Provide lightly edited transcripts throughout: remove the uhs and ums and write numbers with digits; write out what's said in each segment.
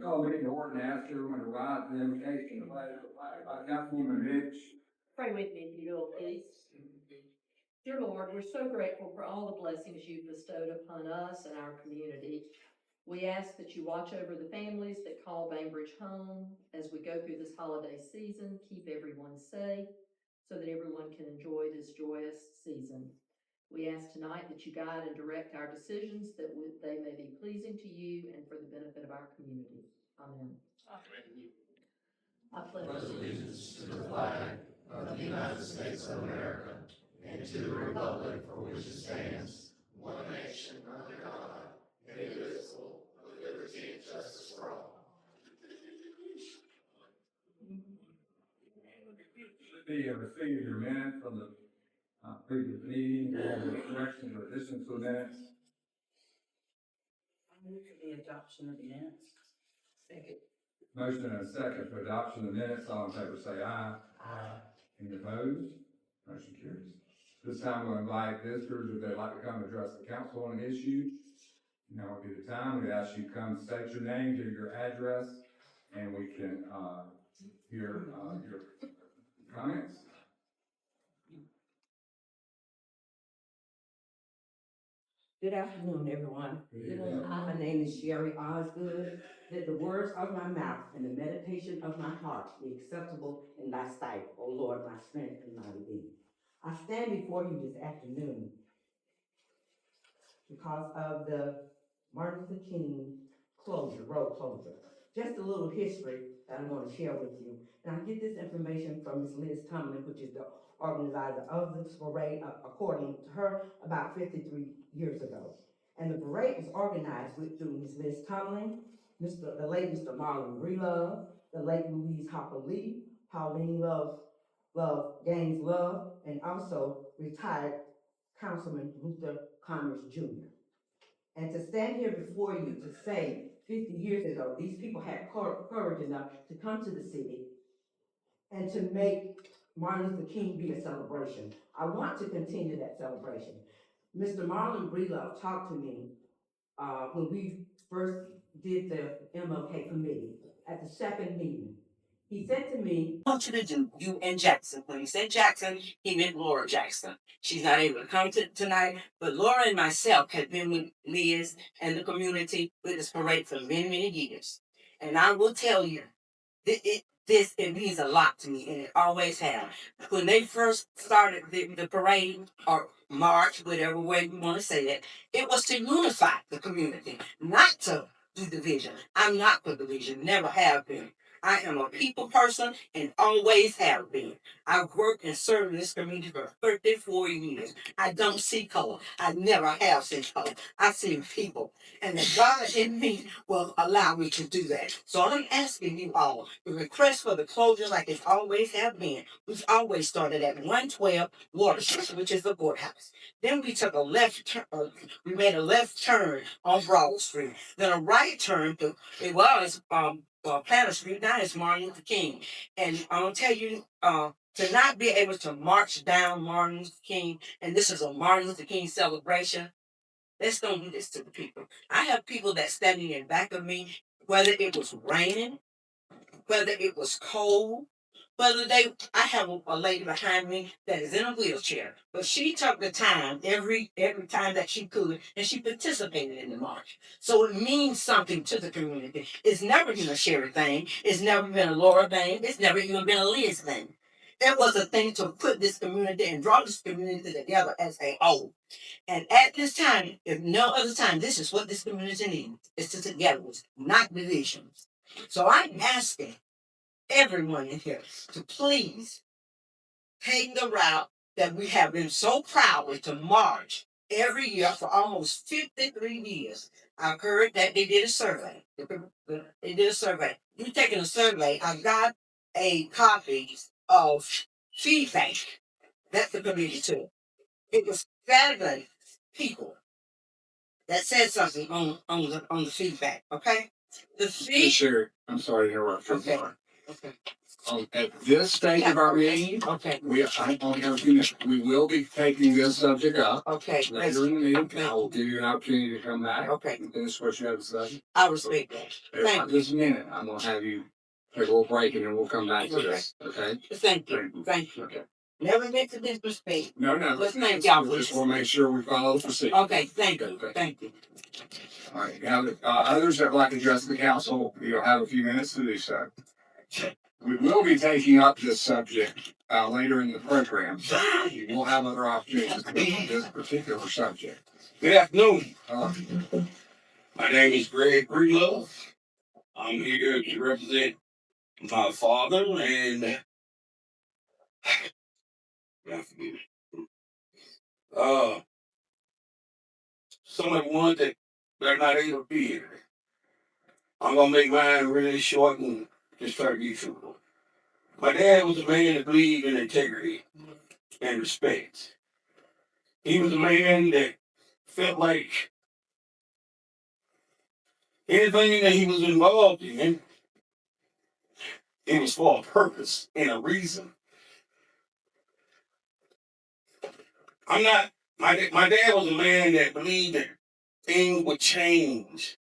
Call me Norton Astor when I rise the invitation by Councilwoman Mitch. Pray with me, if you will, please. Dear Lord, we're so grateful for all the blessings you've bestowed upon us and our community. We ask that you watch over the families that call Bainbridge home as we go through this holiday season. Keep everyone safe so that everyone can enjoy this joyous season. We ask tonight that you guide and direct our decisions, that they may be pleasing to you and for the benefit of our community. Amen. I pledge allegiance to the flag of the United States of America and to the republic for which it stands, one nation under God, indivisible, with liberty and justice for all. Receive your minutes from the previous meeting, all the corrections or additions to the minutes. I move for the adoption of the minutes. Second. Motion and a second for adoption of the minutes. All in favor say aye. Aye. Any opposed? Motion carries. This time we'll invite visitors if they'd like to come address the council on an issue. Now would be the time. We ask you to come state your name, give your address, and we can hear your comments. Good afternoon, everyone. My name is Sherry Osgood. Let the words of my mouth and the meditation of my heart be acceptable in thy sight, O Lord, my strength and my redeemer. I stand before you this afternoon because of the Martin Luther King road closure. Just a little history that I'm going to share with you. And I get this information from Ms. Liz Tomlin, which is the organizer of this parade, according to her, about 53 years ago. And the parade was organized through Ms. Liz Tomlin, the late Mr. Marlon Breelove, the late Louise Hopper Lee, Pauline Gaines Love, and also retired Councilman Luther Connors Jr. And to stand here before you to say 50 years ago, these people had courage enough to come to the city and to make Martin Luther King be a celebration. I want to continue that celebration. Mr. Marlon Breelove talked to me when we first did the MLK committee at the second meeting. He said to me, I want you to do you and Jackson. When he said Jackson, he meant Laura Jackson. She's not able to come tonight, but Laura and myself have been with Liz and the community with this parade for many, many years. And I will tell you, it means a lot to me, and it always has. When they first started the parade or march, whatever way you want to say it was to unify the community, not to do division. I'm not for division, never have been. I am a people person and always have been. I've worked and served in this community for 34 years. I don't see color. I never have seen color. I see people. And the God in me will allow me to do that. So I'm asking you all, the request for the closure, like it always have been, we've always started at 112 Water Street, which is the courthouse. Then we took a left turn, we made a left turn on Broad Street. Then a right turn to, it was Planter Street, now it's Martin Luther King. And I'm gonna tell you, to not be able to march down Martin Luther King, and this is a Martin Luther King celebration, let's don't do this to the people. I have people that standing in back of me, whether it was raining, whether it was cold, I have a lady behind me that is in a wheelchair, but she took the time every time that she could, and she participated in the march. So it means something to the community. It's never been a Sherry thing. It's never been a Laura thing. It's never even been a Liz thing. It was a thing to put this community and draw this community together as a whole. And at this time, if no other time, this is what this community needs. It's to togetherness, not divisions. So I'm asking everyone in here to please take the route that we have been so proud to march every year for almost 53 years. I've heard that they did a survey. They did a survey. You taking a survey, I've got a copy of feedback that the committee took. It was 7 people that said something on the feedback, okay? The feedback. Sure. I'm sorry to interrupt. Okay. At this stage of our meeting, Okay, I only have a few minutes. We will be taking this subject up okay, later in the meeting. I will give you an opportunity to come back okay. and finish what you have to say. I respect that. Thank you. Just a minute, I'm gonna have you take a little break and then we'll come back to this, okay? Thank you, thank you. Okay. Never meant to disrespect. No, Let's thank y'all for Just this. wanna make sure we follow the procedure. Okay, thank you, thank you. All right, now, others that would like to address the council, you'll have a few minutes to do so. We will be taking up this subject, later in the program, so you will have other opportunities to speak on this particular subject. Good afternoon. Uh, My name is Greg Breedlove. I'm here to represent my father and some of the ones that are not able to be here. I'm gonna make mine really short and just try to be truthful. My dad was a man that believed in integrity and respect. He was a man that felt like anything that he was involved in, it was for a purpose and a reason. My dad was a man that believed that things would change.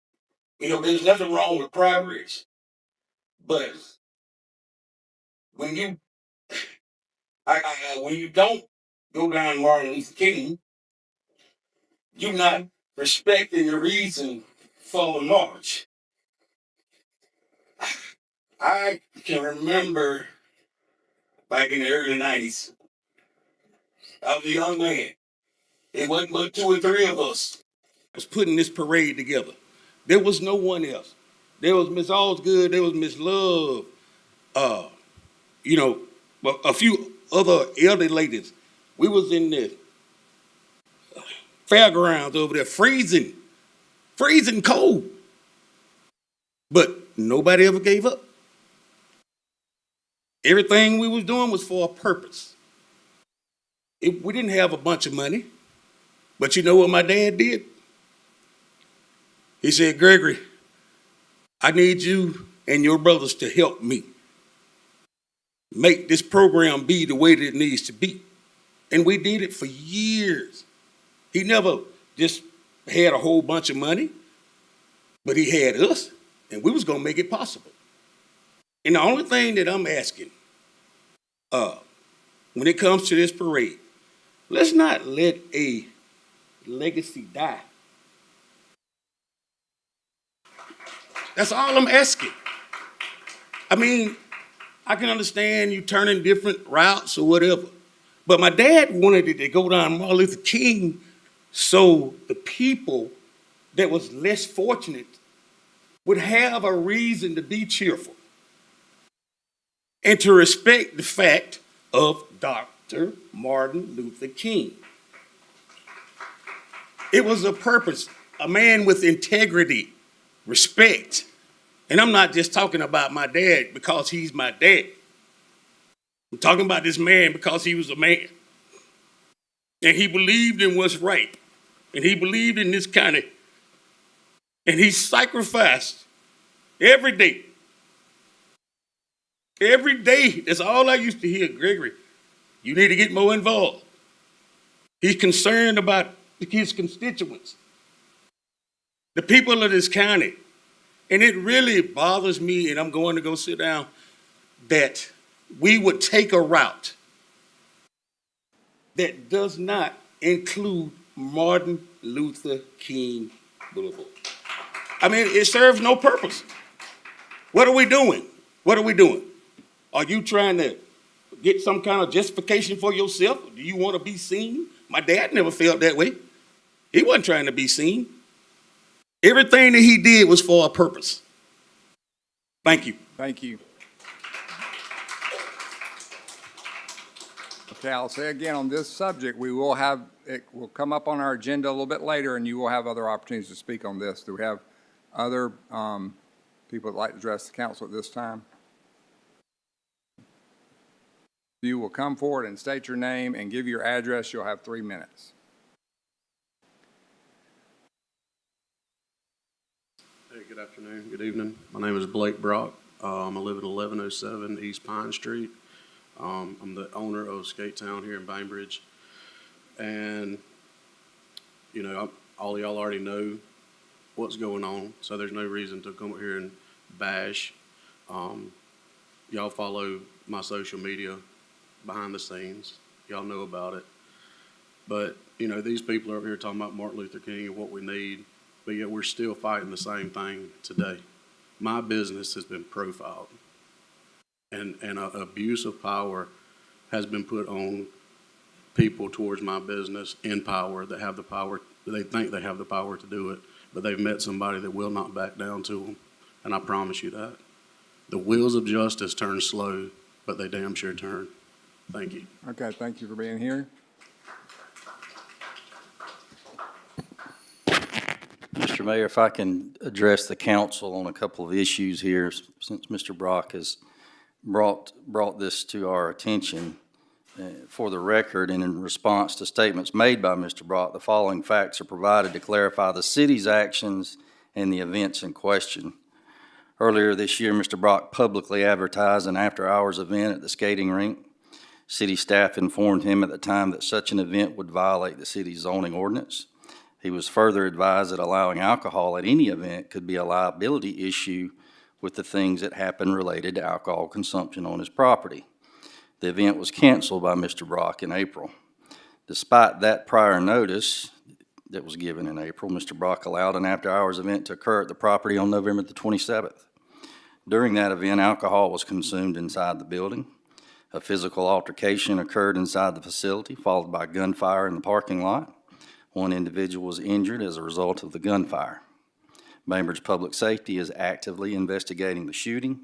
You know, there's nothing wrong with progress. But when you, when you don't go down Martin Luther King, you're not respecting the reason for the march. I can remember back in the early 90s, I was a young man. It wasn't but 2 or 3 of us was putting this parade together. There was no one else. There was Miss Osgood, there was Miss Love, you know, a few other elderly ladies. We was in the fairgrounds over there freezing cold. But nobody ever gave up. Everything we was doing was for a purpose. We didn't have a bunch of money, but you know what my dad did? He said, Gregory, I need you and your brothers to help me make this program be the way that it needs to be. And we did it for years. He never just had a whole bunch of money, but he had us, and we was gonna make it possible. And the only thing that I'm asking, when it comes to this parade, let's not let a legacy die. That's all I'm asking. I mean, I can understand you turning different routes or whatever, but my dad wanted it to go down Martin Luther King so the people that was less fortunate would have a reason to be cheerful and to respect the fact of Dr. Martin Luther King. It was a purpose, a man with integrity, respect. And I'm not just talking about my dad because he's my dad. I'm talking about this man because he was a man. And he believed in what's right. And he believed in this kind of, and he sacrificed every day. Every day, that's all I used to hear, Gregory. You need to get more involved. He's concerned about his constituents, the people of this county. And it really bothers me, and I'm going to go sit down, that we would take a route that does not include Martin Luther King Boulevard. I mean, it serves no purpose. What are we doing? What are we doing? Are you trying to get some kind of justification for yourself? Do you want to be seen? My dad never felt that way. He wasn't trying to be seen. Everything that he did was for a purpose. Thank you. Thank you. Okay, I'll say again, on this subject, we will have, it will come up on our agenda a little bit later, and you will have other opportunities to speak on this. Do we have other people that like to address the council at this time? You will come forward and state your name and give your address. You'll have 3 minutes. Hey, good afternoon, good evening. My name is Blake Brock. I live at 1107 East Pine Street. I'm the owner of Skate Town here in Bainbridge. And, you know, all y'all already know what's going on, so there's no reason to come up here and bash. Y'all follow my social media behind the scenes. Y'all know about it. But, you know, these people are up here talking about Martin Luther King and what we need, but yet we're still fighting the same thing today. My business has been profiled, and abuse of power has been put on people towards my business in power that have the power, they think they have the power to do it, but they've met somebody that will not back down to them, and I promise you that. The wheels of justice turn slow, but they damn sure turn. Thank you. Okay, thank you for being here. Mr. Mayor, if I can address the council on a couple of issues here, since Mr. Brock has brought this to our attention. For the record, and in response to statements made by Mr. Brock, the following facts are provided to clarify the city's actions and the events in question. Earlier this year, Mr. Brock publicly advertised an after-hours event at the skating rink. City staff informed him at the time that such an event would violate the city's zoning ordinance. He was further advised that allowing alcohol at any event could be a liability issue with the things that happened related to alcohol consumption on his property. The event was canceled by Mr. Brock in April. Despite that prior notice that was given in April, Mr. Brock allowed an after-hours event to occur at the property on November the 27th. During that event, alcohol was consumed inside the building. A physical altercation occurred inside the facility, followed by gunfire in the parking lot. One individual was injured as a result of the gunfire. Bainbridge Public Safety is actively investigating the shooting.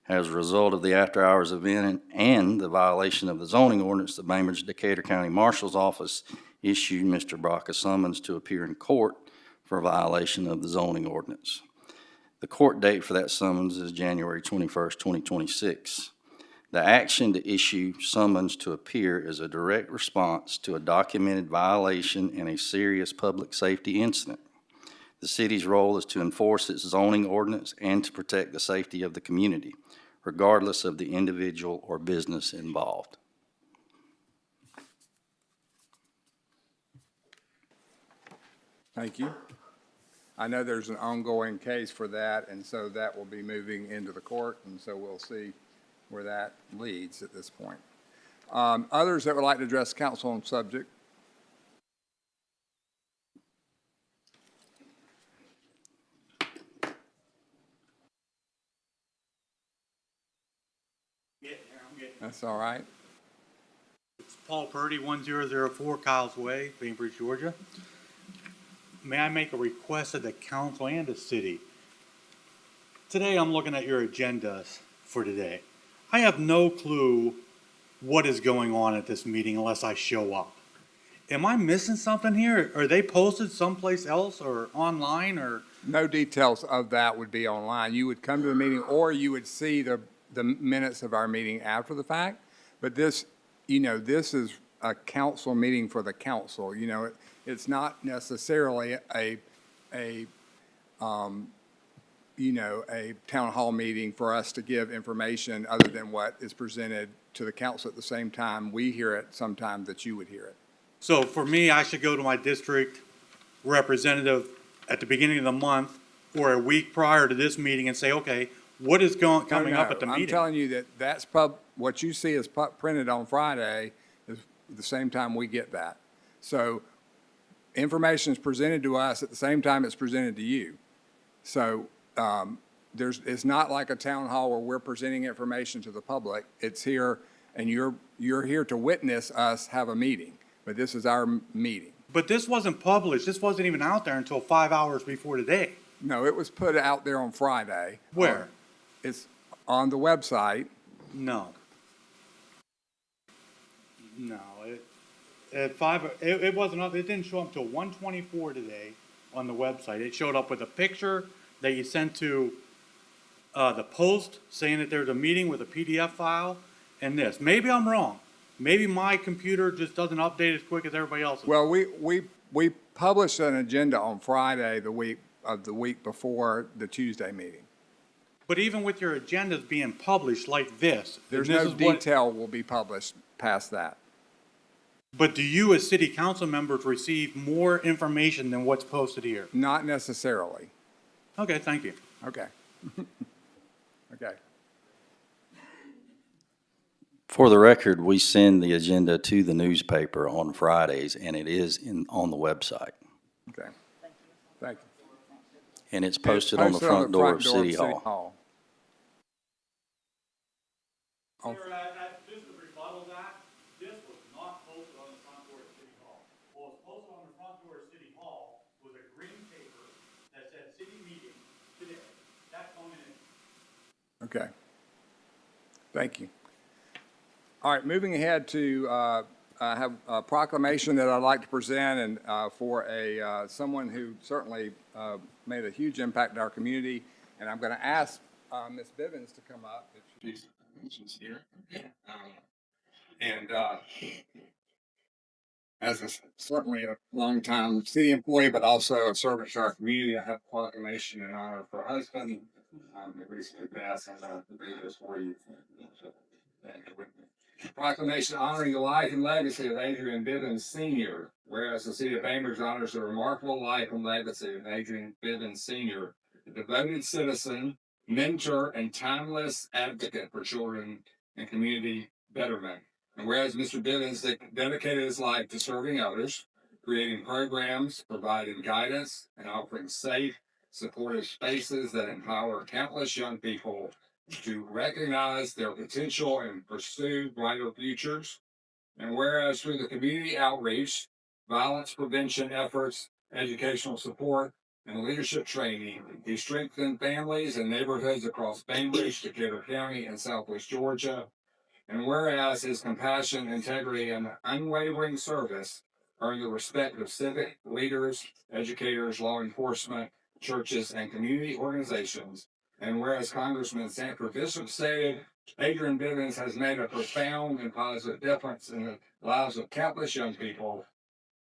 As a result of the after-hours event and the violation of the zoning ordinance, the Bainbridge Decatur County Marshal's Office issued Mr. Brock a summons to appear in court for violation of the zoning ordinance. The court date for that summons is January 21st, 2026. The action to issue summons to appear is a direct response to a documented violation and a serious public safety incident. The city's role is to enforce its zoning ordinance and to protect the safety of the community, regardless of the individual or business involved. Thank you. I know there's an ongoing case for that, and so that will be moving into the court, and so we'll see where that leads at this point. Others that would like to address council on subject? That's all right. It's Paul Purdy, 1004 Kyles Way, Bainbridge, Georgia. May I make a request of the council and the city? Today I'm looking at your agendas for today. I have no clue what is going on at this meeting unless I show up. Am I missing something here? Are they posted someplace else or online or? No details of that would be online. You would come to the meeting, or you would see the minutes of our meeting after the fact. But this, this is a council meeting for the council. It's not necessarily a town hall meeting for us to give information other than what is presented to the council at the same time. We hear it sometime that you would hear it. So for me, I should go to my district representative at the beginning of the month or a week prior to this meeting and say, okay, what is coming up at the meeting? I'm telling you that's what you see is printed on Friday is the same time we get that. So information is presented to us at the same time it's presented to you. So it's not like a town hall where we're presenting information to the public. It's here, and you're here to witness us have a meeting. But this is our meeting. But this wasn't published. This wasn't even out there until 5 hours before today. No, it was put out there on Friday. Where? It's on the website. No. It wasn't up. It didn't show up until 1:24 today on the website. It showed up with a picture that you sent to the Post saying that there's a meeting with a PDF file and this. Maybe I'm wrong. Maybe my computer just doesn't update as quick as everybody else's. Well, we published an agenda on Friday the week before the Tuesday meeting. But even with your agendas being published like this, There's this no is what- detail will be published past that. But do you as city council members receive more information than what's posted here? Not necessarily. Okay, thank you. Okay. Okay. For the record, we send the agenda to the newspaper on Fridays, and it is on the website. Okay. Thank you. And it's posted on the front door of City Hall. Oh. Just to rebuttal that, this was not posted on the front door of City Hall. What was posted on the front door of City Hall was a green paper that said city meeting today. That's on it. Okay. Thank you. All right, moving ahead to, I have a proclamation that I'd like to present and, for someone who certainly, made a huge impact in our community. And I'm gonna ask, Ms. Bivens to come up if she's here. And, certainly a longtime city employee, but also a servant to our community, I have a proclamation in honor of her husband, who recently passed, and I'll read this for you. Proclamation honoring the life and legacy of Adrian Bivens Sr. Whereas the city of Bainbridge honors the remarkable life and legacy of Adrian Bivens Sr., a devoted citizen, mentor, and timeless advocate for children and community betterment. And whereas Mr. Bivens dedicated his life to serving others, creating programs, providing guidance, and offering safe, supportive spaces that empower countless young people to recognize their potential and pursue brighter futures. And whereas through the community outreach, violence prevention efforts, educational support, and leadership training, he strengthened families and neighborhoods across Bainbridge, Decatur County, and Southwest Georgia. And whereas his compassion, integrity, and unwavering service earned the respect of civic leaders, educators, law enforcement, churches, and community organizations. And whereas Congressman Sanford Bishop stated, Adrian Bivens has made a profound and positive difference in the lives of countless young people.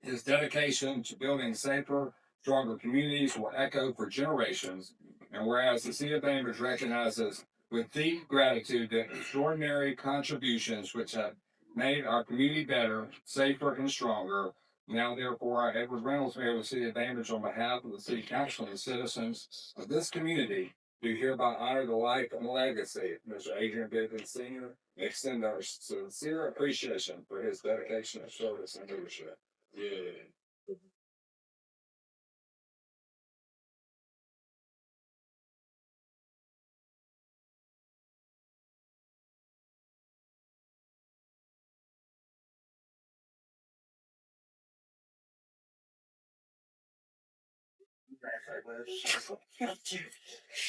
His dedication to building safer, stronger communities will echo for generations. And whereas the city of Bainbridge recognizes with deep gratitude the extraordinary contributions which have made our community better, safer, and stronger. Now, therefore, I, Edward Reynolds, Mayor of the City of Bainbridge, on behalf of the City Council and the citizens of this community, do hereby honor the life and legacy of Mr. Adrian Bivens Sr. and extend our sincere appreciation for his dedication of service and leadership. Yeah.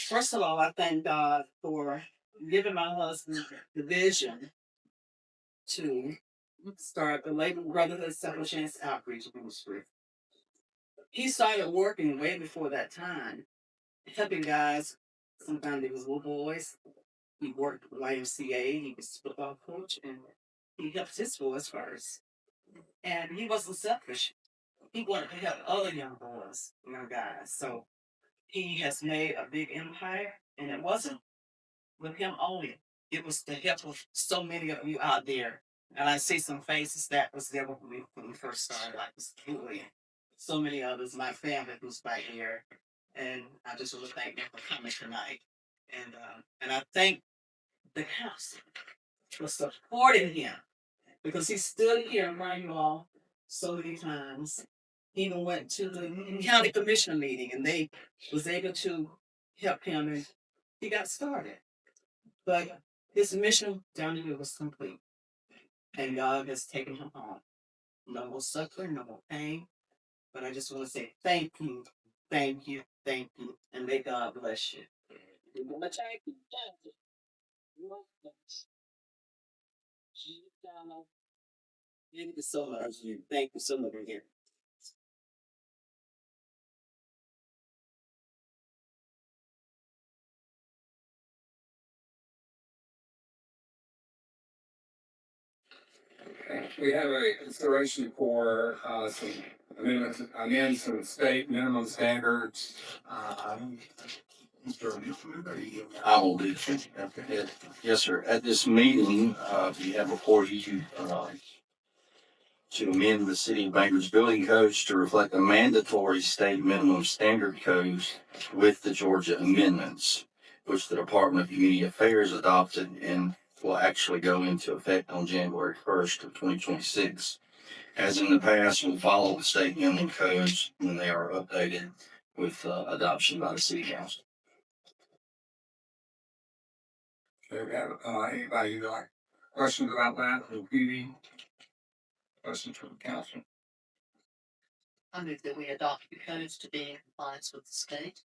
First of all, I thank God for giving my husband the vision to start the Labour Brotherhood Second Chance Outreach Ministry. He started working way before that time, helping guys. Sometimes they was little boys. He worked with YMCA. He was a football coach, and he helped his boys first. And he wasn't selfish. He wanted to help other young boys, young guys. So he has made a big empire, and it wasn't with him only. It was the help of so many of you out there. And I see some faces that was there with me when we first started, like Mr. Julian. So many others, my family who's back here. And I just want to thank them for coming tonight. And I thank the council for supporting him, because he stood here in front of you all so many times. He even went to the county commissioner meeting, and they was able to help him, and he got started. But his mission down here was complete, and God has taken him home. No more suffering, no more pain. But I just want to say thank you, thank you, thank you, and may God bless you. Thank you so much. Thank you so much again. We have a consideration for, some amendments to the state minimum standards. I will do that. Yes, sir. At this meeting, we have before you, to amend the city of Bainbridge building codes to reflect the mandatory state minimum standard codes with the Georgia amendments, which the Department of Community Affairs adopted and will actually go into effect on January 1st of 2026. As in the past, we'll follow the state minimum codes when they are updated with adoption by the city council. Okay, we have, anybody who like questions about that, or PD? Questions from the council? I move that we adopt the codes to be in compliance with the state.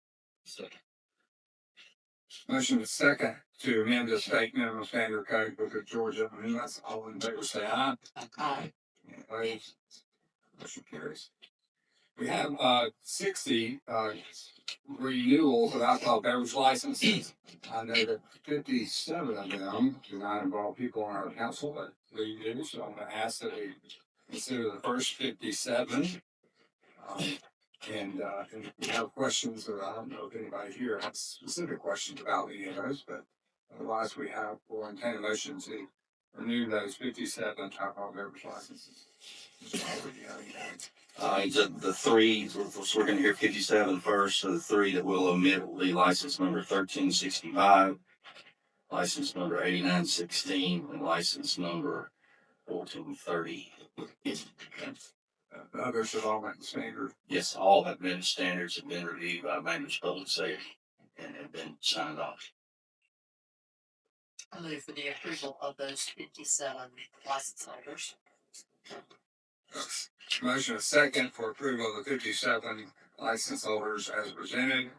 Motion is second to amend the state minimum standard code with the Georgia amendments. All in favor say aye. Aye. Any opposed? Motion carries. We have, 60, renewals of alcohol beverage licenses. I know that 57 of them do not involve people on our council, but we do, so I'm gonna ask that we consider the first 57. And if you have questions, or I don't know if anybody here has specific questions about any of those, but otherwise we'll entertain a motion to renew those 57 alcohol beverage licenses. The three, we're gonna hear 57 first, so the three that we'll omit will be license number 1365, license number 8916, and license number 1430. The others have all met the standard. Yes, all have been standards, have been reviewed by Bainbridge Public Safety and have been signed off. I move for the approval of those 57 license holders. Motion is second for approval of the 57 license holders as presented.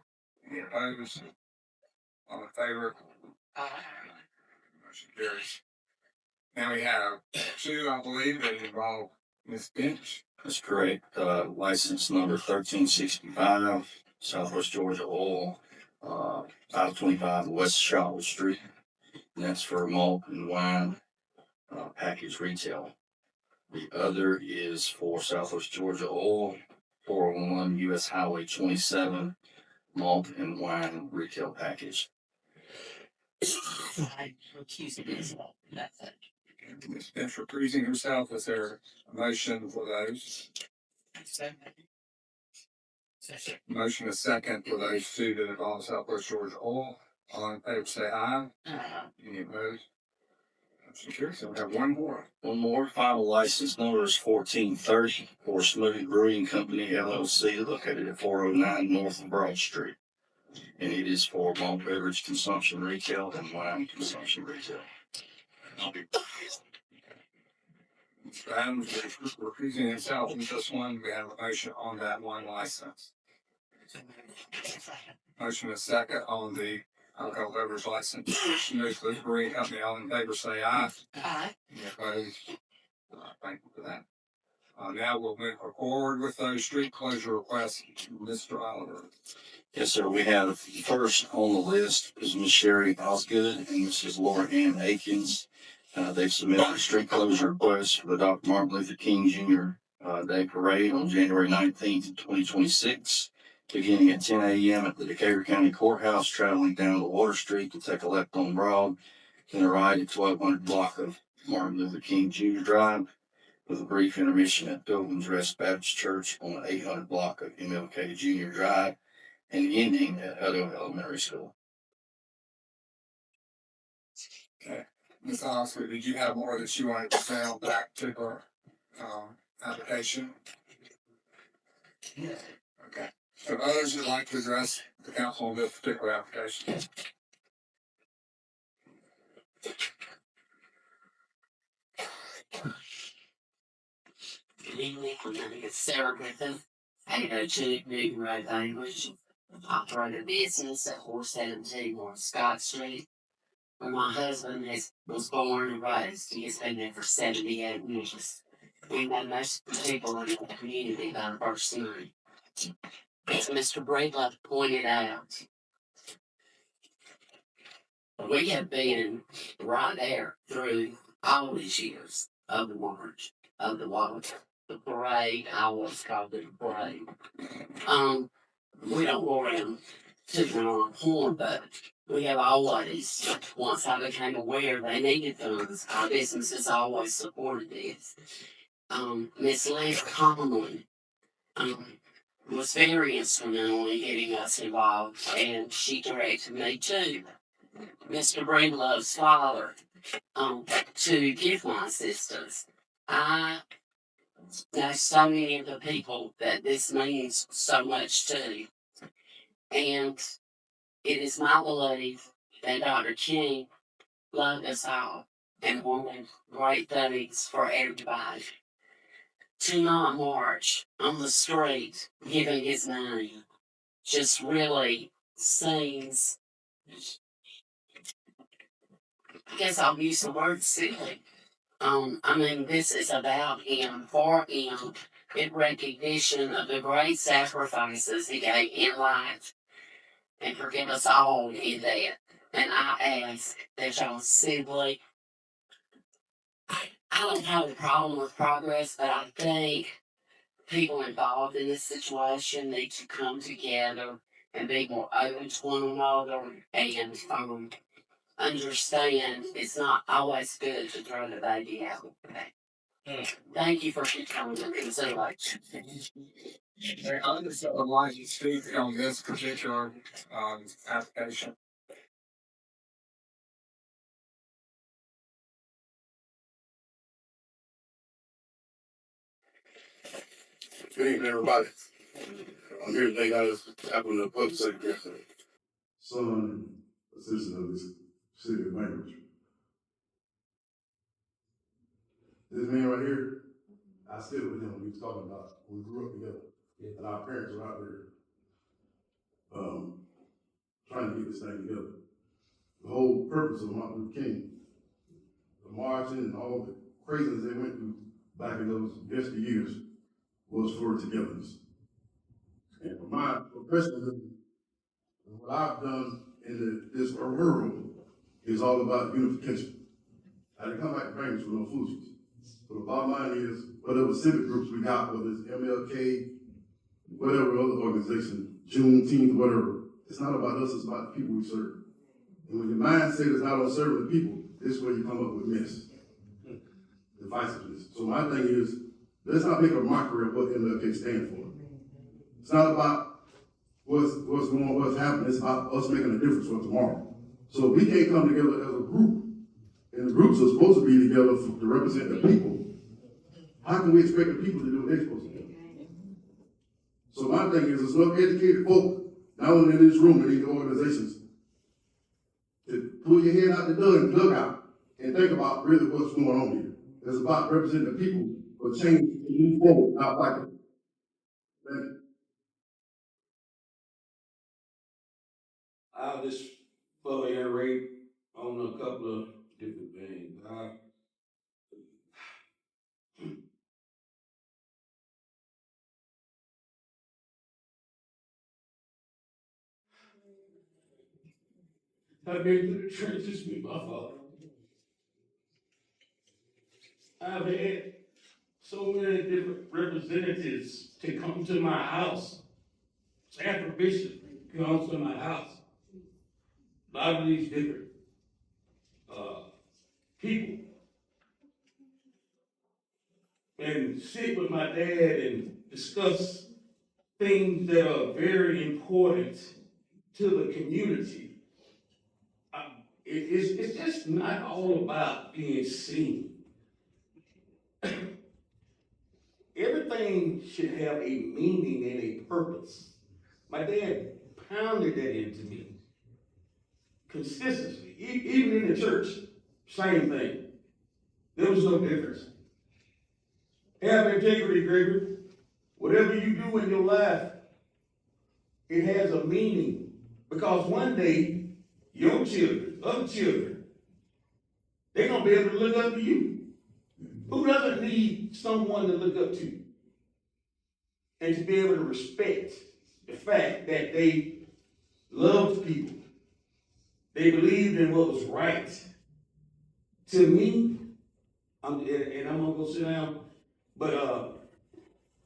Any opposed? All in favor? Aye. Motion carries. Now we have two, I believe, that involve Ms. Bench. That's correct. License number 1365, Southwest Georgia Oil, 525 West Shotwell Street. And that's for malt and wine, package retail. The other is for Southwest Georgia Oil, 401 US Highway 27, malt and wine retail package. I recuse myself. That's it. Ms. Bench recusing herself. Is there a motion for those? Motion is second for those two that involve Southwest Georgia Oil. All in favor say aye. Any opposed? Motion carries. So we have one more. One more, final license number is 1430 for Smoothie Brewing Company LLC, located at 409 North Broad Street. And it is for malt beverage consumption retail and wine consumption retail. Mr. Adams is recusing himself from this one. We have a motion on that one license. Motion is second on the alcohol beverage license. Smoothie Brewing Company. All in favor say aye. Aye. Any opposed? Thank you for that. Now we'll move forward with those street closure requests. Mr. Oliver. Yes, sir. We have first on the list is Ms. Sherry Osgood and Mrs. Laura Ann Akins. They've submitted a street closure request for the Dr. Martin Luther King Jr. Day Parade on January 19th, 2026, beginning at 10 a.m. at the Decatur County Courthouse, traveling down to Water Street to take a left on Broad, then a right at 1200 block of Martin Luther King Jr. Drive, with a brief intermission at Pilgrim's Rest Baptist Church on the 800 block of MLK Jr. Drive, and ending at Hutto Elementary School. Okay. Ms. Osgood, did you have more that you wanted to say on that particular application? Yes. Okay. So others would like to address the council on this particular application? Good evening, my name is Sarah Griffin. I go to Newton Road, Bainbridge. I operate a business at 417 North Scott Street, where my husband was born and raised. He has been there for 78 years. We know most of the people in the community by the first name. As Mr. Breedlove pointed out, we have been right there through all these years of the march, of the walk, the parade. I always called it a parade. We don't go around tooting our own horn, but we have always, once I became aware they needed funds, our business has always supported this. Miss Liz Conlon, was very instrumental in getting us involved, and she directed me to Mr. Breedlove's father, to give my assistance. I know so many of the people that this means so much to, and it is my belief that Dr. King loved us all and wanted great things for everybody. To not march on the street giving his name just really seems, I guess I'll use the word silly. I mean, this is about him, for him, in recognition of the great sacrifices he gave in life, and forgive us all in that. And I ask that y'all simply, I don't have a problem with progress, but I think people involved in this situation need to come together and be more open to one another and understand it's not always good to throw the baby out. Thank you for your time and consideration. I'd like to speak on this particular, application. Good evening, everybody. I'm here today, guys, having a public safety. Son and citizen of this city of Bainbridge. This man right here, I stood with him when he was talking about, we grew up together, and our parents were out there, trying to get this thing together. The whole purpose of Martin Luther King, the marching and all the craziness they went through back in those yesteryears years was for togetherness. And for my professionalism, what I've done in this world is all about unification. I didn't come back to Bainbridge with no foolishness. So the bottom line is, whatever civic groups we got, whether it's MLK, whatever other organization, Juneteenth, whatever, it's not about us, it's about the people we serve. And when your mindset is not on serving the people, this is where you come up with mess, divisiveness. So my thing is, let's not make a mockery of what MLK stands for. It's not about what's happening, it's about us making a difference for tomorrow. So if we can't come together as a group, and the groups are supposed to be together to represent the people, how can we expect the people to do what they're supposed to do? So my thing is, there's enough educated folk, not only in this room, but in the organizations, to pull your head out the dugout and think about really what's going on here. It's about representing the people for change to move forward, not like it. Thank you. I'll just fully iterate on a couple of different things. I've been through the trenches with my father. I've had so many different representatives to come to my house. Sanford Bishop comes to my house. A lot of these different people. And sit with my dad and discuss things that are very important to the community. It's just not all about being seen. Everything should have a meaning and a purpose. My dad pounded that into me consistently. Even in the church, same thing. There was no difference. Have integrity, Gregory. Whatever you do in your life, it has a meaning. Because one day, your children, other children, they're going to be able to look up to you. Who doesn't need someone to look up to? And to be able to respect the fact that they loved people. They believed in what was right. To me, I'm going to go sit down, but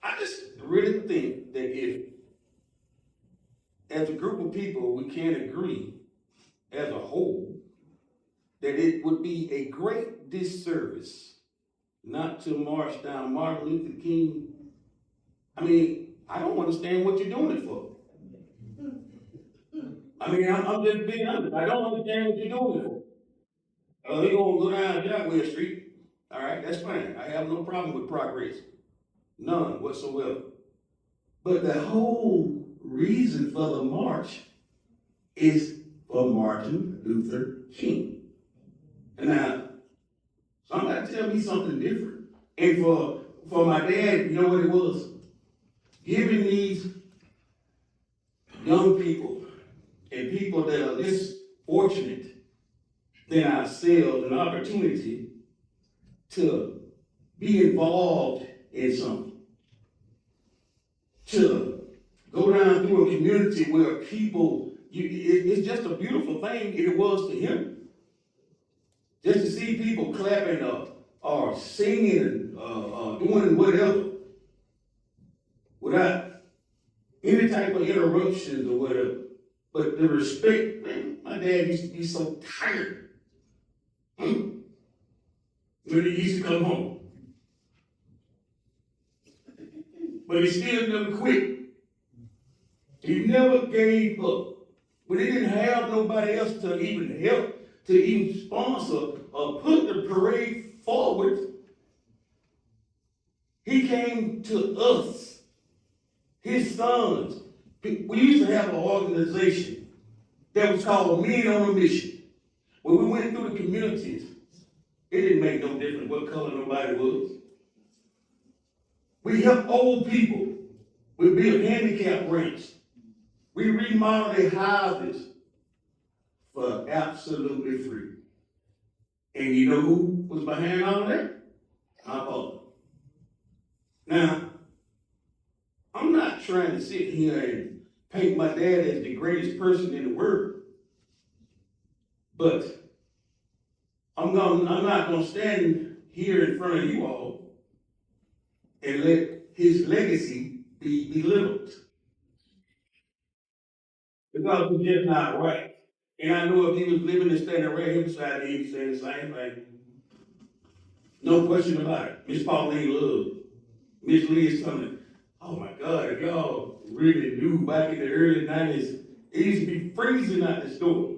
I just really think that if as a group of people, we can agree as a whole that it would be a great disservice not to march down Martin Luther King. I mean, I don't understand what you're doing it for. I mean, I'm just being honest. I don't understand what you're doing it for. They're gonna go down Jackwell Street. All right, that's fine. I have no problem with progress. None whatsoever. But the whole reason for the march is for Martin Luther King. And now, somebody tell me something different. And for my dad, you know what it was? Giving these young people and people that are less fortunate than ourselves an opportunity to be involved in something. To go down through a community where people, it's just a beautiful thing, it was to him. Just to see people clapping or singing, doing whatever, without any type of interruptions or whatever. But the respect, man, my dad used to be so tired when he used to come home. But he still never quit. He never gave up. But he didn't have nobody else to even help, to even sponsor or put the parade forward. He came to us, his sons. We used to have an organization that was called Men on a Mission. When we went through the communities, it didn't make no difference what color nobody was. We helped old people. We built handicap ramps. We remodeled their houses for absolutely free. And you know who was behind all of that? My father. Now, I'm not trying to sit here and paint my dad as the greatest person in the world. But I'm not gonna stand here in front of you all and let his legacy be belittled. Because it's just not right. And I know if he was living and standing right here beside me, he'd be saying the same thing. No question about it. Miss Pauline Love, Miss Liz Thomas. Oh my God, if y'all really knew back in the early 90s, it used to be freezing out the store.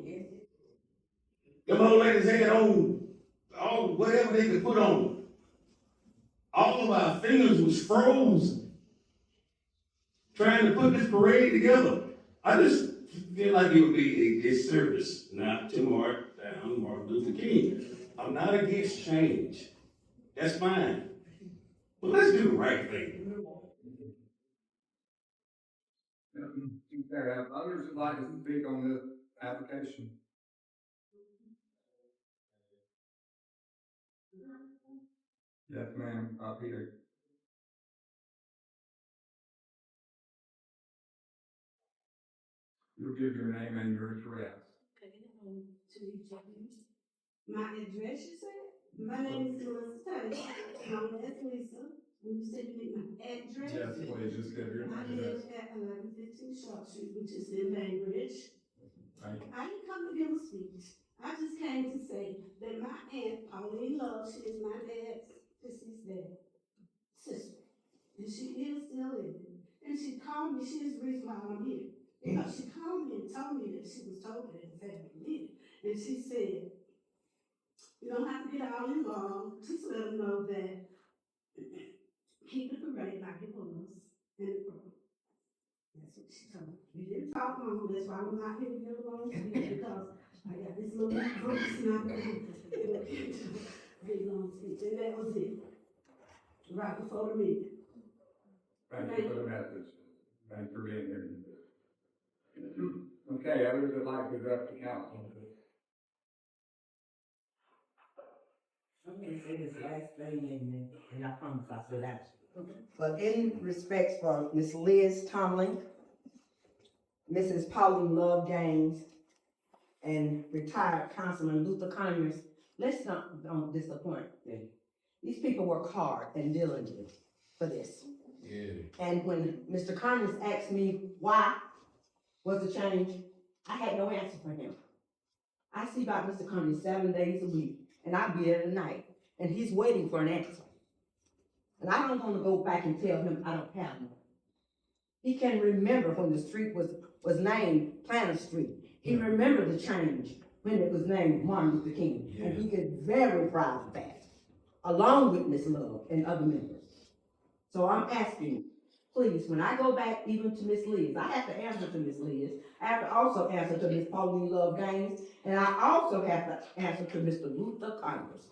Them old ladies had on all whatever they could put on. All of our fingers was frozen trying to put this parade together. I just feel like it would be a disservice not to mark down Martin Luther King. I'm not against change. That's fine. But let's do the right thing. Okay, others would like to speak on this application? Yes, ma'am, Peter. You'll give your name and your address. My address, you said? My name is Melissa Tate. I'm Lisa. You said you need my address? Yes, please, just give your I name. live at 1115 Short Street, which is in Bainbridge. Thank you. I didn't come to give a speech. I just came to say that my aunt, Pauline Love, she is my dad's deceased dad, sister. And she is still living. And she called me, she is the reason why I'm here. Because she called me and told me that she was told that the family needed. And she said, you don't have to get all involved. Just let them know that keep the parade like it was in the program. That's what she told me. We didn't talk long, that's why I'm not here to get along speech, because I got this little group snap big long speech, and that was it. Right before the meeting. Thank you for the message. Thanks for being here. Okay, others would like to address the council. I'm gonna say this last thing and I promise I'll sit down. But in respects for Miss Liz Tomlin, Mrs. Pauline Love Gaines, and retired Councilman Luther Conyers, let's not don't disappoint them. These people work hard and diligent for this. Yeah. And when Mr. Conyers asked me why was the change? I had no answer for him. I see about Mr. Cummings 7 days a week, and I be there tonight, and he's waiting for an answer. And I don't wanna go back and tell him I don't have one. He can remember when the street was named Planter Street. He remembered the change when it was named Martin Luther King, and he is very proud of that, along with Ms. Love and other members. So I'm asking you, please, when I go back even to Ms. Liz, I have to answer to Ms. Liz. I have to also answer to Ms. Pauline Love Gaines, and I also have to answer to Mr. Luther Congress.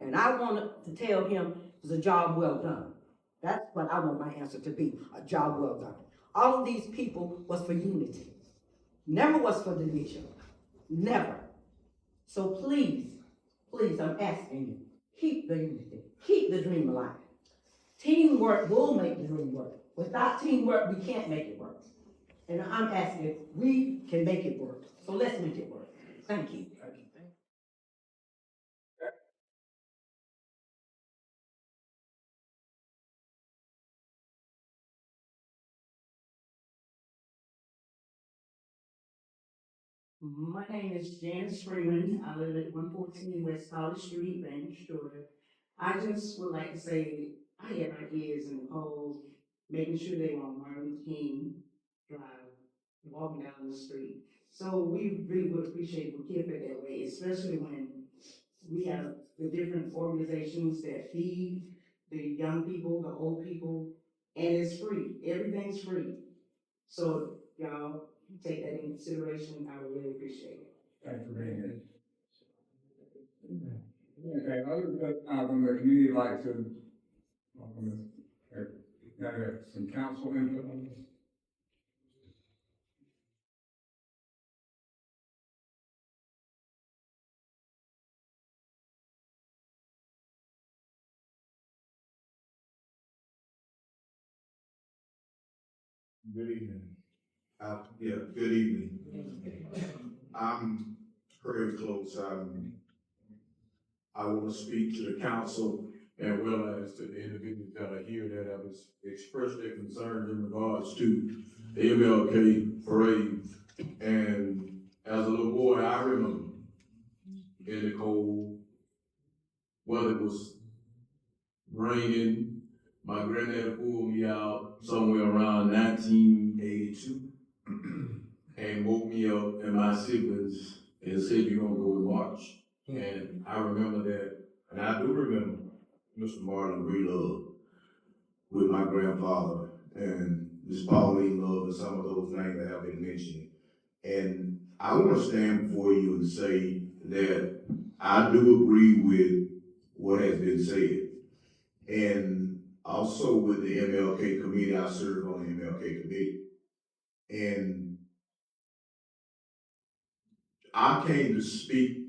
And I wanted to tell him it's a job well done. That's what I want my answer to be, a job well done. All of these people was for unity, never was for division, never. So please, please, I'm asking you, keep the unity, keep the dream alive. Teamwork will make the dream work. Without teamwork, we can't make it work. And I'm asking if we can make it work. So let's make it work. Thank you. My name is Janice Freeman. I live at 114 West College Street, Bainbridge, Georgia. I just would like to say, I had my kids in the polls, making sure they were on Martin Luther King Drive, walking down the street. So we really would appreciate if we kept it that way, especially when we have the different organizations that feed the young people, the old people, and it's free. Everything's free. So y'all take that into consideration. I would really appreciate it. Thanks for being here. Okay, other from the community like to, welcome this, now we have some council input on this. Good evening. Good evening. I'm very close. I want to speak to the council as well as to the individuals that are here that have expressed their concerns in regards to the MLK parade. And as a little boy, I remember in the cold, whether it was raining, my granddad pulled me out somewhere around 1982 and woke me up and my siblings and said, "You're gonna go and march." And I remember that, and I do remember Mr. Martin Love with my grandfather and Miss Pauline Love and some of those names that have been mentioned. And I want to stand before you and say that I do agree with what has been said. And also with the MLK committee, I serve on the MLK committee. And I came to speak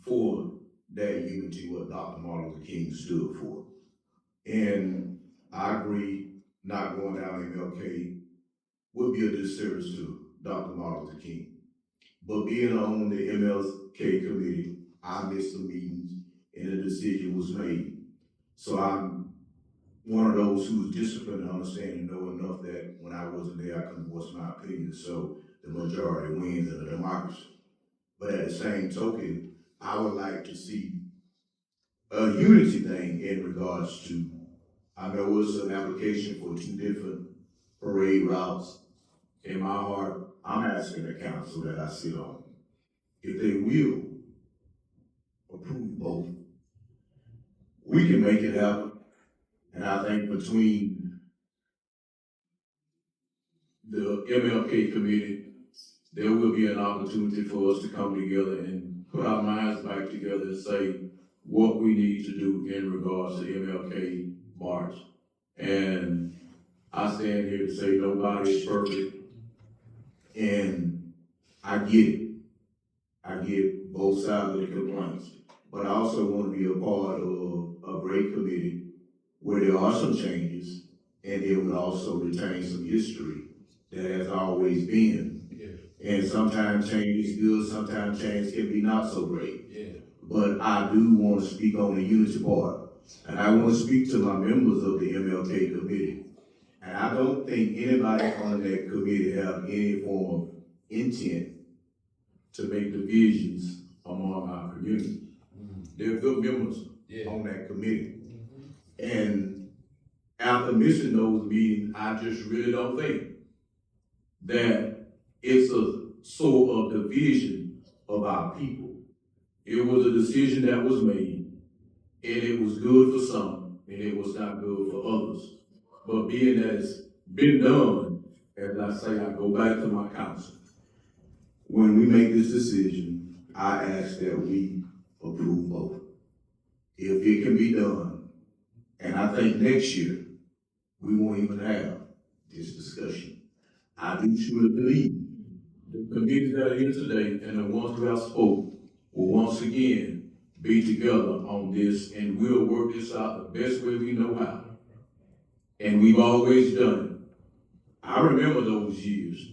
for that unity, what Dr. Martin Luther King stood for. And I agree, not going down MLK would be a disservice to Dr. Martin Luther King. But being on the MLK committee, I missed the meetings and the decision was made. So I'm one of those who's disciplined and understanding, know enough that when I wasn't there, I couldn't voice my opinion. So the majority wins in a democracy. But at the same token, I would like to see a unity thing in regards to, I know it was an application for 2 different parade routes. In my heart, I'm asking the council that I sit on, if they will approve both, we can make it happen. And I think between the MLK committee, there will be an opportunity for us to come together and put our minds back together and say what we need to do in regards to MLK March. And I stand here to say nobody is perfect. And I get it. I get both sides of the complaints. But I also want to be a part of a great committee where there are some changes and it would also retain some history that has always been. Yeah. And sometimes change is good, sometimes change can be not so great. Yeah. But I do want to speak on the unity part. And I want to speak to my members of the MLK committee. And I don't think anybody on that committee have any form of intent to make divisions among our community. They're good members on that committee. And after missing those meetings, I just really don't think that it's a sort of division of our people. It was a decision that was made, and it was good for some, and it was not good for others. But being that it's been done, as I say, I go back to my counsel. When we make this decision, I ask that we approve both. If it can be done, and I think next year, we won't even have this discussion. I do truly believe the committees that are here today and the ones who have spoke will once again be together on this, and we'll work this out the best way we know how. And we've always done it. I remember those years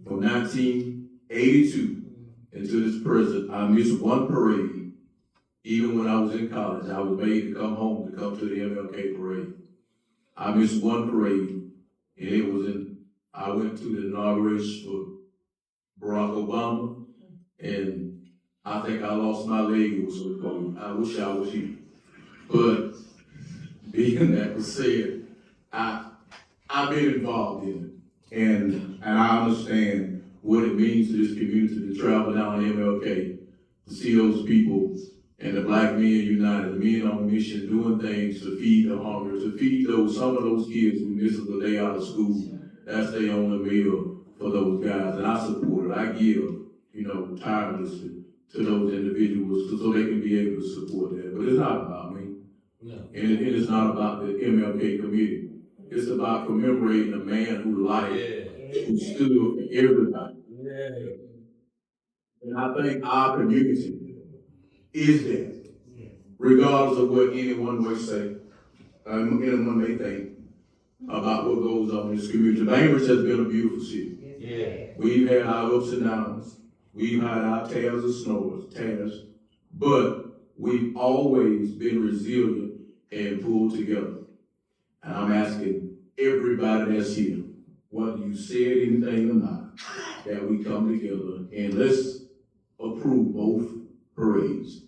from 1982 until this present. I missed one parade. Even when I was in college, I was made to come home to come to the MLK parade. I missed one parade, and it was I went to the inauguration for Barack Obama, and I think I lost my leg. It was so cold. I wish I was here. But being that was said, I've been involved in it, and I understand what it means to this community to travel down MLK, to see those people and the Black Men United, the men on a mission doing things to feed the hungry, to feed some of those kids who miss a day out of school. That's their only meal for those guys, and I support it. I give, tirelessly to those individuals so they can be able to support that. But it's not about me. No. And it is not about the MLK committee. It's about commemorating a man who lied, who stood up for everybody. And I think our community is that, regardless of what anyone may say, anyone may think about what goes on in this community. Bainbridge has been a beautiful city. We've had our ups and downs. We've had our tails and tears, but we've always been resilient and pulled together. And I'm asking everybody that's here, whether you said anything or not, that we come together and let's approve both parades.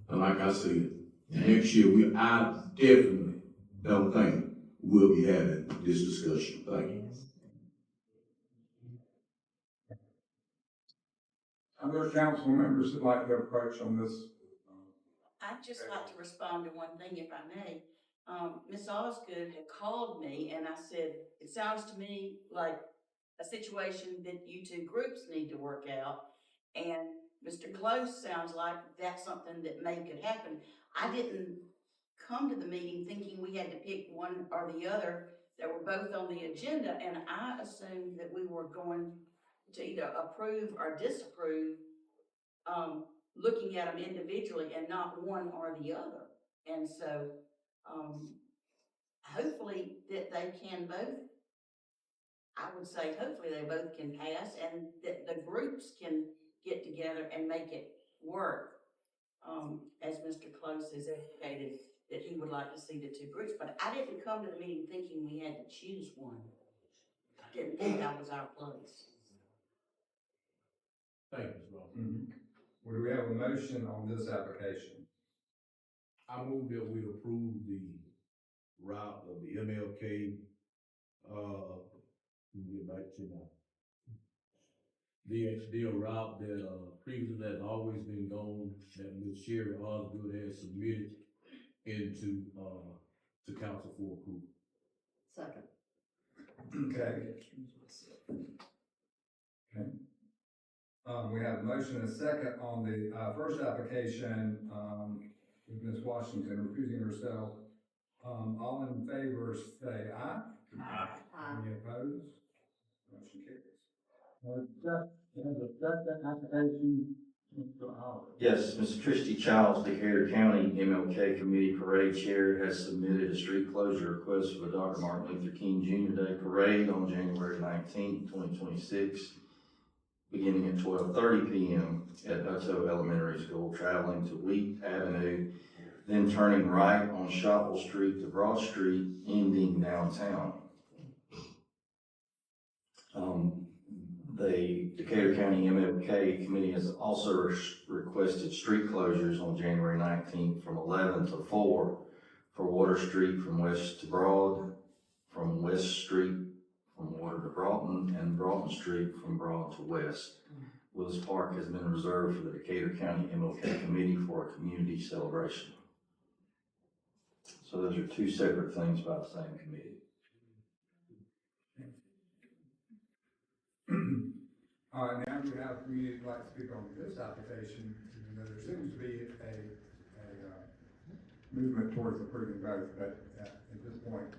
And like I said, next year, I definitely don't think we'll be having this discussion. Thank you. Other council members would like to approach on this. I'd just like to respond to one thing, if I may. Ms. Osgood had called me and I said, it sounds to me like a situation that you two groups need to work out. And Mr. Close sounds like that's something that could happen. I didn't come to the meeting thinking we had to pick one or the other. They were both on the agenda, and I assumed that we were going to either approve or disapprove, looking at them individually and not one or the other. And so, hopefully that they can both, I would say hopefully they both can pass and that the groups can get together and make it work. As Mr. Close has indicated that he would like to see the two groups, but I didn't come to the meeting thinking we had to choose one. I didn't think that was our place. Thank you, Rob. Well, do we have a motion on this application? I move that we approve the route of the MLK, let me get back to now. The route that, previously has always been gone, that Ms. Sherry Osgood has submitted into, to council for approval. Second. Okay. We have a motion and a second on the, first application, with Ms. Washington recusing herself. All in favor, say aye. Aye. Any opposed? Motion carries. Yes, Ms. Christy Childs, the Harris County MLK Committee Parade Chair, has submitted a street closure request for the Dr. Martin Luther King Jr. Day Parade on January 19th, 2026, beginning at 12:30 p.m. at Hutto Elementary School, traveling to Wheat Avenue, then turning right on Shopwell Street to Broad Street, ending downtown. The Decatur County MLK Committee has also requested street closures on January 19th from 11 to 4 for Water Street from west to Broad, from West Street from Water to Broughton, and Broughton Street from Broad to West. Willis Park has been reserved for the Decatur County MLK Committee for a community celebration. So those are two separate things by the same committee. Now we have community who'd like to speak on this application, even though there seems to be a movement towards approving both, but at this point,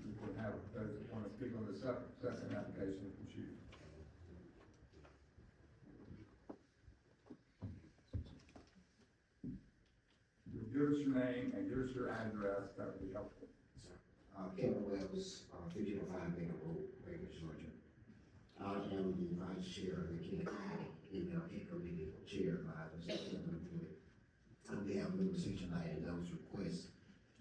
we would have those that want to speak on the second application from you. Give us your name and give us your address, that would be helpful. Kevin Wells, 1505 Baker Road, Baker, Georgia. I am the vice chair of the King County MLK Committee, chaired by the Secretary. And we have members here tonight, and those requests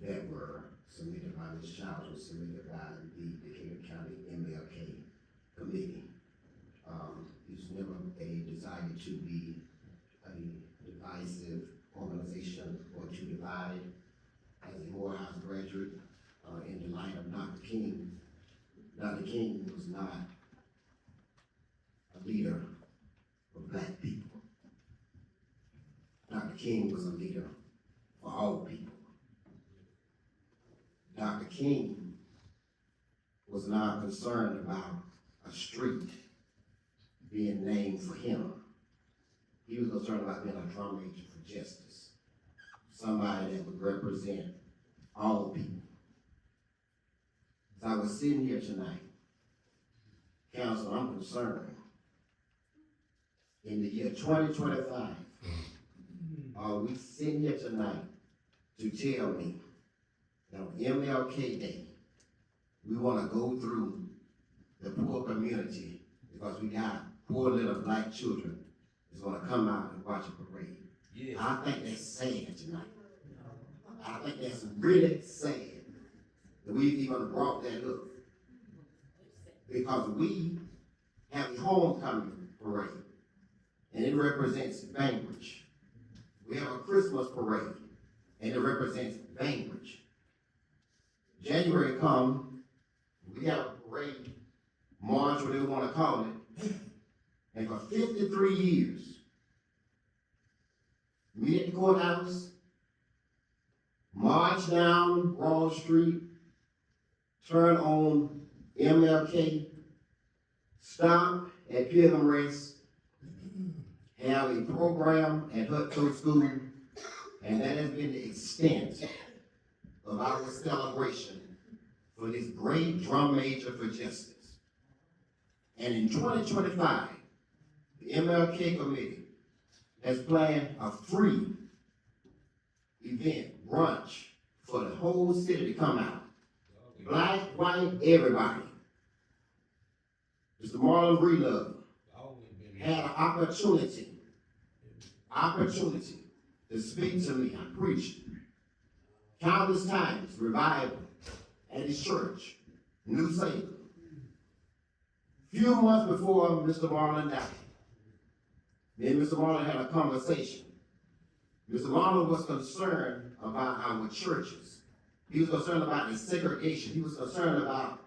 that were submitted by Ms. Childs were submitted by the Decatur County MLK Committee. It's never a desire to be a divisive organization or to divide. As a Morehouse graduate, in the light of Dr. King was not a leader of black people. Dr. King was a leader for all people. Dr. King was not concerned about a street being named for him. He was concerned about being a drum major for justice, somebody that would represent all people. As I was sitting here tonight, Council, I'm concerned. In the year 2025, are we sitting here tonight to tell me that on MLK Day, we want to go through the poor community because we got poor little black children that's going to come out and watch a parade? Yeah. I think that's sad tonight. I think that's really sad that we've even brought that up. Because we have a homecoming parade, and it represents Bainbridge. We have a Christmas parade, and it represents Bainbridge. January come, we have a parade, March, whatever you want to call it, and for 53 years, meet at the courthouse, march down Broad Street, turn on MLK, stop at Pilgrim Rest, have a program at Hutto School, and that has been the extent of our celebration for this great drum major for justice. And in 2025, the MLK Committee has planned a free event, brunch, for the whole city to come out. Black, white, everybody. Mr. Marlon Breedlove had an opportunity to speak to me. I preached countless times, revival at his church, New Salem. Few months before Mr. Marlon died, me and Mr. Marlon had a conversation. Mr. Marlon was concerned about our churches. He was concerned about the segregation. He was concerned about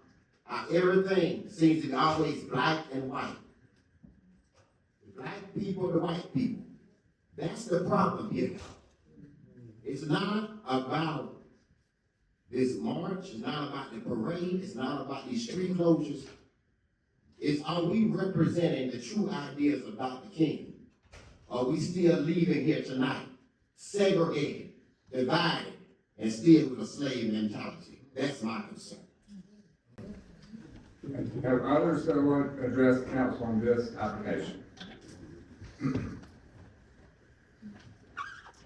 how everything seems to be always black and white. The black people, the white people. That's the problem here. It's not about this march. It's not about the parade. It's not about these street closures. It's, are we representing the true ideas of Dr. King? Are we still leaving here tonight segregated, divided, and still with a slave mentality? That's my concern. Have others that want to address the council on this application?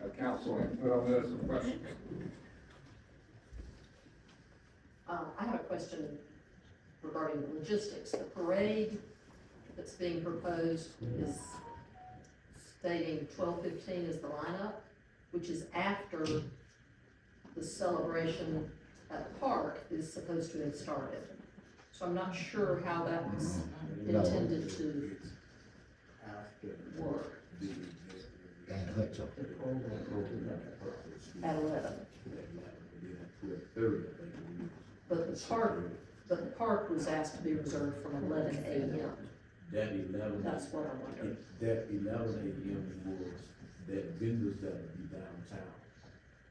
Have council input on this or questions? I have a question regarding the logistics. The parade that's being proposed is stating 12:15 is the lineup, which is after the celebration at the park is supposed to have started. So I'm not sure how that's intended to work at 11. But the park was asked to be reserved from 11 a.m. That 11. That's what I'm wondering. That 11 a.m. was that vendors that would be downtown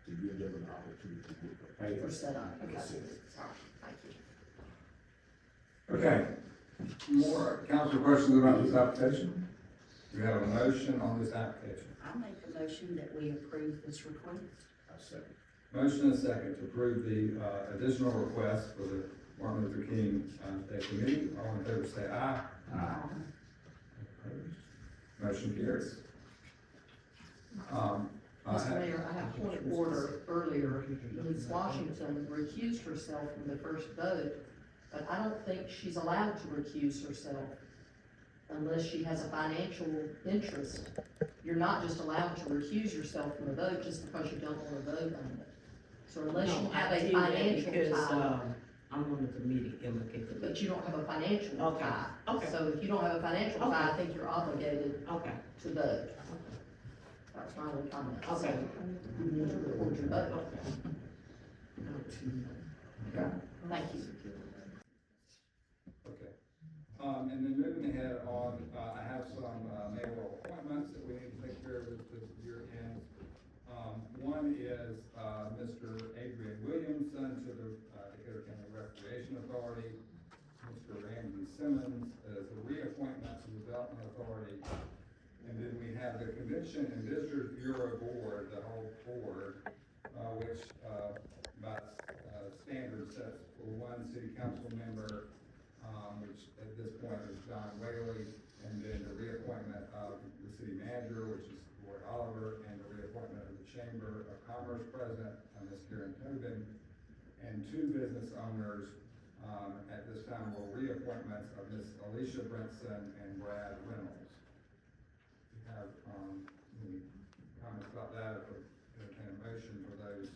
to give them an opportunity to get prepared. For setup, okay. Thank you. Okay, more council questions about this application? Do we have a motion on this application? I make a motion that we approve this request. I second. Motion and second to approve the, additional request for the Martin Luther King, Day Committee. All in favor say aye. Aye. Motion carries. Mr. Mayor, I have point of order earlier. Ms. Washington recused herself from the first vote, but I don't think she's allowed to recuse herself unless she has a financial interest. You're not just allowed to recuse yourself from a vote just because you don't want to vote on it. So unless you have a financial tie, I'm on the committee, implicated. but you don't have a financial Okay, tie. okay. So if you don't have a financial tie, I Okay. think you're obligated Okay. to vote. That's my only comment. So Okay. you need to record your vote. Okay. Thank you. Okay. And then moving ahead on, I have some, mayoral appointments that we need to take care of at this year end. One is, Mr. Adrian Williamson to the, Decatur County Recreation Authority. Mr. Ramsey Simmons as a reappointment to the Development Authority. And then we have the Convention and Visitors Bureau Board, the whole board, which, by, standard sets for one city council member, which at this point is John Whaley, and then the reappointment of the city manager, which is Ward Oliver, and the reappointment of the Chamber of Commerce President, Ms. Karen Tobin, and two business owners, at this time were reappointments of Ms. Alicia Brinson and Brad Reynolds. Do you have, any comments about that, or entertain a motion for those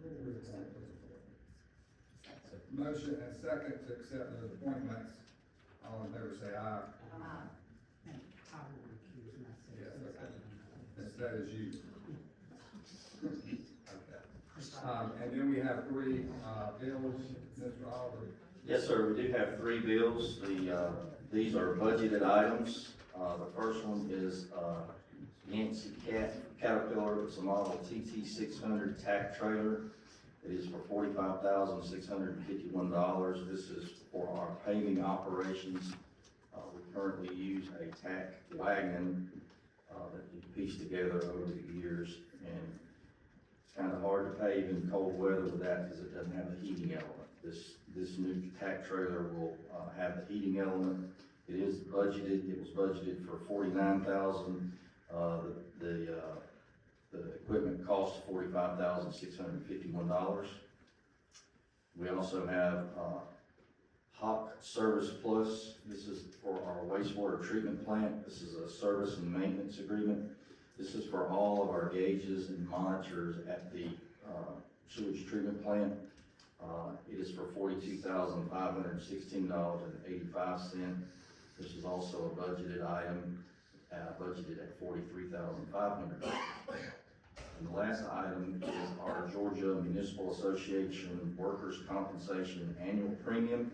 reappointments? Motion and second to accept those appointments. All in favor say aye. Yes, okay. That is you. Okay. And then we have three, bills, Mr. Oliver. Yes, sir, we do have three bills. These are budgeted items. The first one is, Yancey Caterpillar, it's a model TT 600 tack trailer. It is for $45,651. This is for our paving operations. We currently use a tack wagon, that we pieced together over the years, and it's kind of hard to pave in cold weather with that because it doesn't have a heating element. This new tack trailer will, have the heating element. It is budgeted, it was budgeted for $49,000. The equipment costs $45,651. We also have, Hawk Service Plus. This is for our wastewater treatment plant. This is a service and maintenance agreement. This is for all of our gauges and monitors at the, sewage treatment plant. It is for $42,516.85. This is also a budgeted item, budgeted at $43,500. And the last item is our Georgia Municipal Association Workers' Compensation Annual Premium,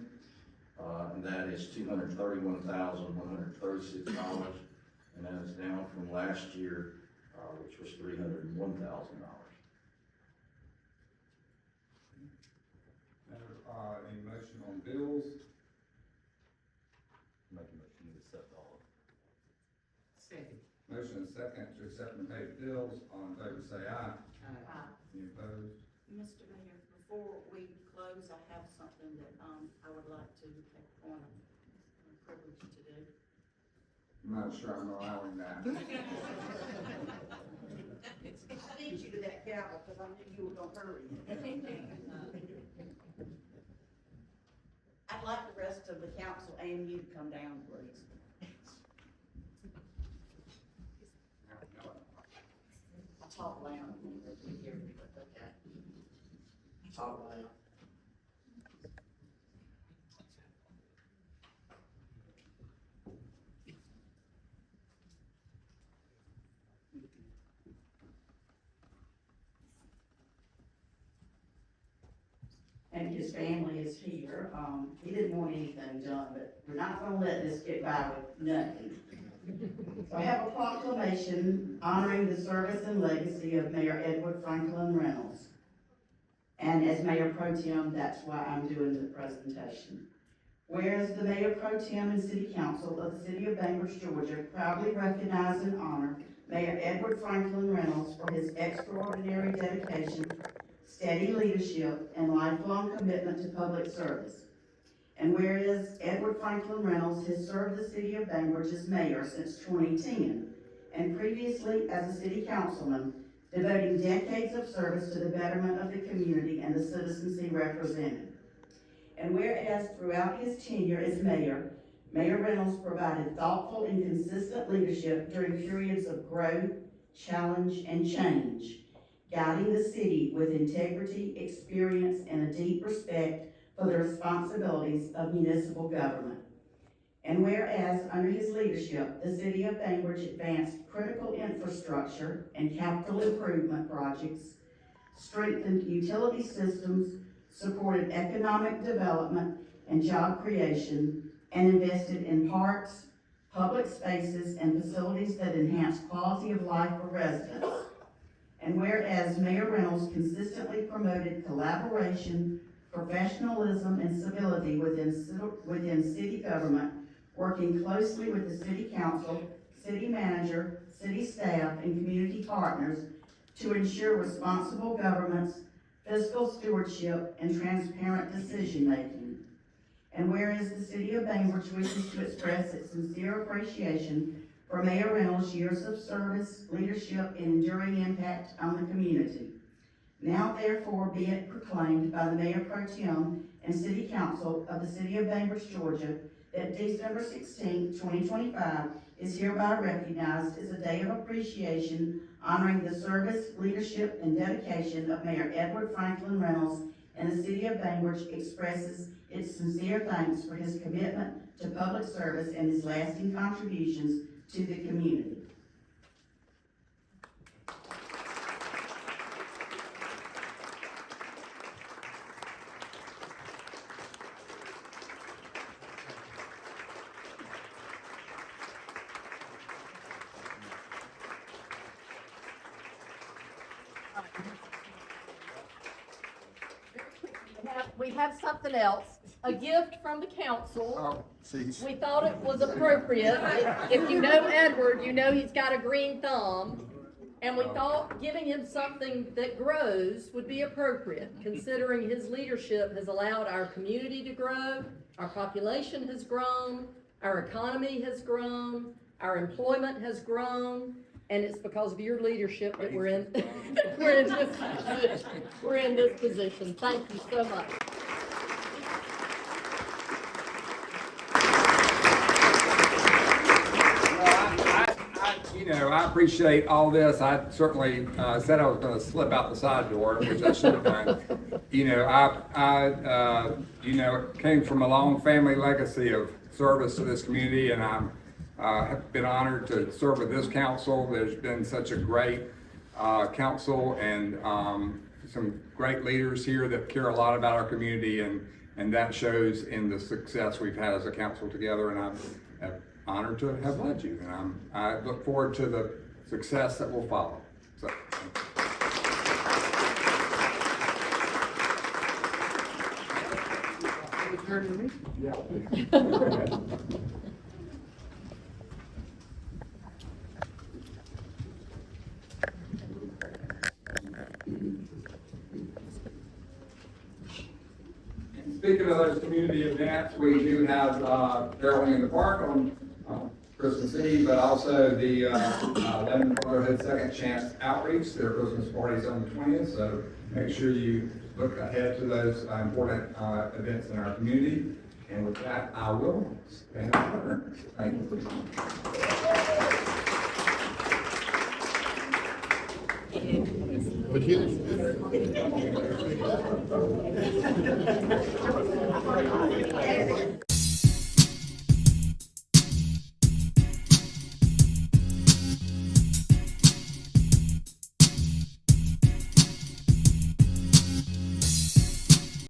and that is $231,136, and that is down from last year, which was $301,000. Any motion on bills? Make a motion to accept all. Second. Motion and second to accept and pay the bills. All in favor say aye. Aye. Any opposed? Mr. Mayor, before we close, I have something that, I would like to take on a privilege to do. I'm not sure I'm allowing that. I beat you to that gavel because I knew you were gonna hurry. I'd like the rest of the council and you to come down, please. I'll talk loud. Okay. Talk loud. his family is here. He didn't want anything done, but we're not gonna let this get by with nothing. So I have a proclamation honoring the service and legacy of Mayor Edward Franklin Reynolds. And as Mayor Pro Tem, that's why I'm doing the presentation. Whereas the Mayor Pro Tem and City Council of the City of Bainbridge, Georgia proudly recognize and honor Mayor Edward Franklin Reynolds for his extraordinary dedication, steady leadership, and lifelong commitment to public service. And whereas Edward Franklin Reynolds has served the City of Bainbridge as mayor since 2010, and previously as a city councilman, devoting decades of service to the betterment of the community and the citizens he represented. And whereas throughout his tenure as mayor, Mayor Reynolds provided thoughtful and consistent leadership during periods of growth, challenge, and change, guiding the city with integrity, experience, and a deep respect for the responsibilities of municipal government. And whereas under his leadership, the City of Bainbridge advanced critical infrastructure and capital improvement projects, strengthened utility systems, supported economic development and job creation, and invested in parks, public spaces, and facilities that enhance quality of life for residents. And whereas Mayor Reynolds consistently promoted collaboration, professionalism, and civility within city government, working closely with the city council, city manager, city staff, and community partners to ensure responsible governance, fiscal stewardship, and transparent decision-making. And whereas the City of Bainbridge wishes to express its sincere appreciation for Mayor Reynolds' years of service, leadership, and enduring impact on the community. Now therefore be it proclaimed by the Mayor Pro Tem and City Council of the City of Bainbridge, Georgia, that December 16, 2025 is hereby recognized as a day of appreciation honoring the service, leadership, and dedication of Mayor Edward Franklin Reynolds, and the City of Bainbridge expresses its sincere thanks for his commitment to public service and his lasting contributions to the community. We have something else, a gift from the council. Oh, We thought it was appropriate. If you know Edward, you know he's got a green thumb. And we thought giving him something that grows would be appropriate, considering his leadership has allowed our community to grow, our population has grown, our economy has grown, our employment has grown, and it's because of your leadership that we're in, we're in this position. Thank you so much. I appreciate all this. I certainly said I was going to slip out the side door, which I should have done. I came from a long family legacy of service to this community, and I have been honored to serve with this council. There's been such a great council and some great leaders here that care a lot about our community, and that shows in the success we've had as a council together. And I'm honored to have led you, and I look forward to the success that will follow. So, Speaking of those community events, we do have Caroling in the Park on Christmas Eve, but also the Lemon Brotherhood Second Chance Outreach. Their Christmas party's on the 20th, so make sure you look ahead to those important events in our community. And with that, I will stand up. Thank you. But